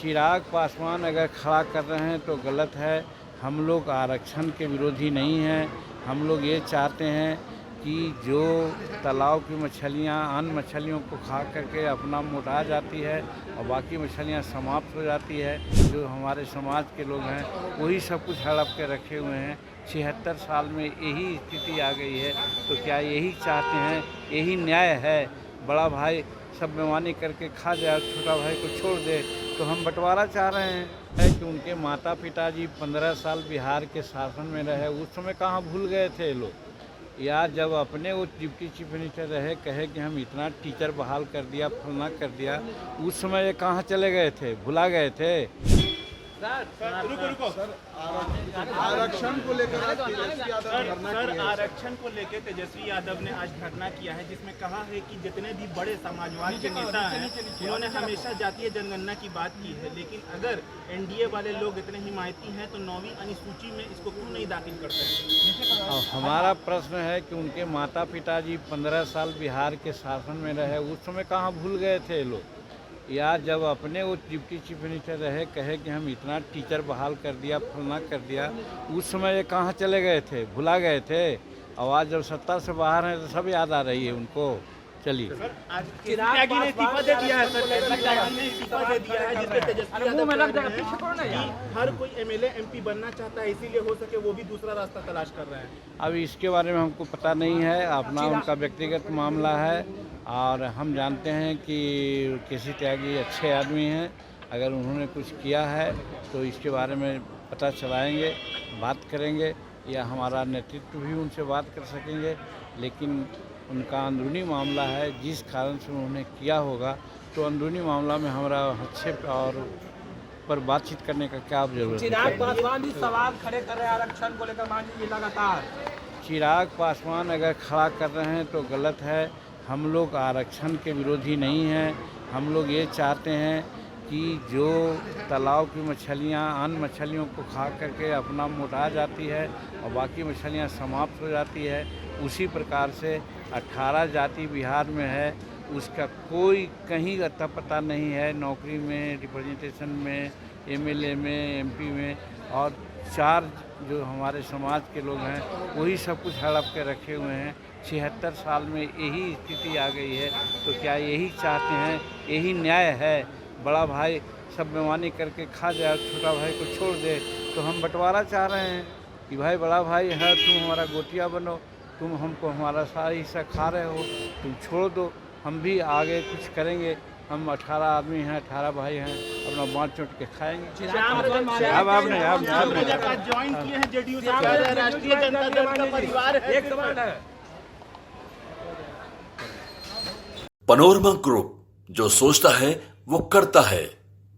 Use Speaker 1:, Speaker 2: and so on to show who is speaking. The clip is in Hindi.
Speaker 1: चिराग पासवान अगर खड़ा कर रहे हैं तो गलत है। हम लोग आरक्षण के विरोधी नहीं हैं। हम लोग ये चाहते हैं कि जो तालाब की मछलियाँ अन्य मछलियों को खा करके अपना मोटा जाती है और बाकी मछलियाँ समाप्त हो जाती है। जो हमारे समाज के लोग हैं वही सब कुछ हड़प के रखे हुए हैं। 76 साल में यही स्थिति आ गई है, तो क्या यही चाहते हैं, यही न्याय है? बड़ा भाई सब बेईमानी करके खा जाए, छोटा भाई को छोड़ दे, तो हम बंटवारा चाह रहे हैं कि उनके माता पिताजी 15 साल बिहार के शासन में रहे, उस समय कहाँ भूल गए थे लोग? या जब अपने वो डिप्टी चीफ मिनिस्टर रहे, कहे कि हम इतना टीचर बहाल कर दिया, फलना कर दिया, उस समय ये कहाँ चले गए थे? भुला गए थे?
Speaker 2: रुको सर, आरक्षण को लेकर आरक्षण को लेकर तेजस्वी यादव ने आज धरना किया है, जिसमें कहा है कि जितने भी बड़े समाजवादी के नेता हैं उन्होंने हमेशा जातीय जनगणना की बात की है, लेकिन अगर एनडीए वाले लोग इतने हिमायती हैं तो 9वीं अनुसूची में इसको क्यों नहीं दाखिल करते हैं?
Speaker 1: हमारा प्रश्न है कि उनके माता पिताजी 15 साल बिहार के शासन में रहे, उस समय कहाँ भूल गए थे लोग? या जब अपने वो डिप्टी चीफ मिनिस्टर रहे, कहे कि हम इतना टीचर बहाल कर दिया, फलना कर दिया, उस समय ये कहाँ चले गए थे? भुला गए थे? और आज जब सत्ता से बाहर हैं तो सब याद आ रही है उनको। चलिए,
Speaker 2: चिराग ने इस्तीफा दे दिया है सर, ने इस्तीफा दे दिया है, जिसपे तेजस्वी यादव हर कोई एमएलए एमपी बनना चाहता है, इसीलिए हो सके वो भी दूसरा रास्ता तलाश कर रहे हैं।
Speaker 1: अब इसके बारे में हमको पता नहीं है, अपना उनका व्यक्तिगत मामला है और हम जानते हैं कि केसी त्यागी अच्छे आदमी हैं। अगर उन्होंने कुछ किया है तो इसके बारे में पता चलाएंगे, बात करेंगे, या हमारा नेतृत्व भी उनसे बात कर सकेंगे। लेकिन उनका अंदरूनी मामला है, जिस कारण से उन्होंने किया होगा, तो अंदरूनी मामला में हमारा हस्तक्षेप और पर बातचीत करने का क्या जरूरत है?
Speaker 3: चिराग पासवान भी सवाल खड़े कर रहे हैं आरक्षण को लेकर, मान लीजिए लगातार।
Speaker 1: चिराग पासवान अगर खड़ा कर रहे हैं तो गलत है। हम लोग आरक्षण के विरोधी नहीं हैं। हम लोग ये चाहते हैं कि जो तालाब की मछलियाँ अन्य मछलियों को खा करके अपना मोटा जाती है और बाकी मछलियाँ समाप्त हो जाती है, उसी प्रकार से 18 जाति बिहार में है, उसका कोई कहीं अता पता नहीं है। नौकरी में, रिप्रेजेंटेशन में, एमएलए में, एमपी में, और 4 जो हमारे समाज के लोग हैं वही सब कुछ हड़प के रखे हुए हैं। 76 साल में यही स्थिति आ गई है, तो क्या यही चाहते हैं, यही न्याय है? बड़ा भाई सब बेईमानी करके खा जाए, छोटा भाई को छोड़ दे, तो हम बंटवारा चाह रहे हैं कि भाई बड़ा भाई है, तुम हमारा गोटिया बनो, तुम हमको हमारा सारा हिस्सा खा रहे हो, तुम छोड़ दो, हम भी आगे कुछ करेंगे। हम 18 आदमी हैं, 18 भाई हैं, अपना बाँट चोट के खाएंगे। अब आपने
Speaker 2: ज्वाइन किए हैं जेडीयू से, राष्ट्रीय जनता दल का परिवार है।
Speaker 3: एक सवाल है,
Speaker 4: पनोरमा ग्रुप, जो सोचता है वो करता है।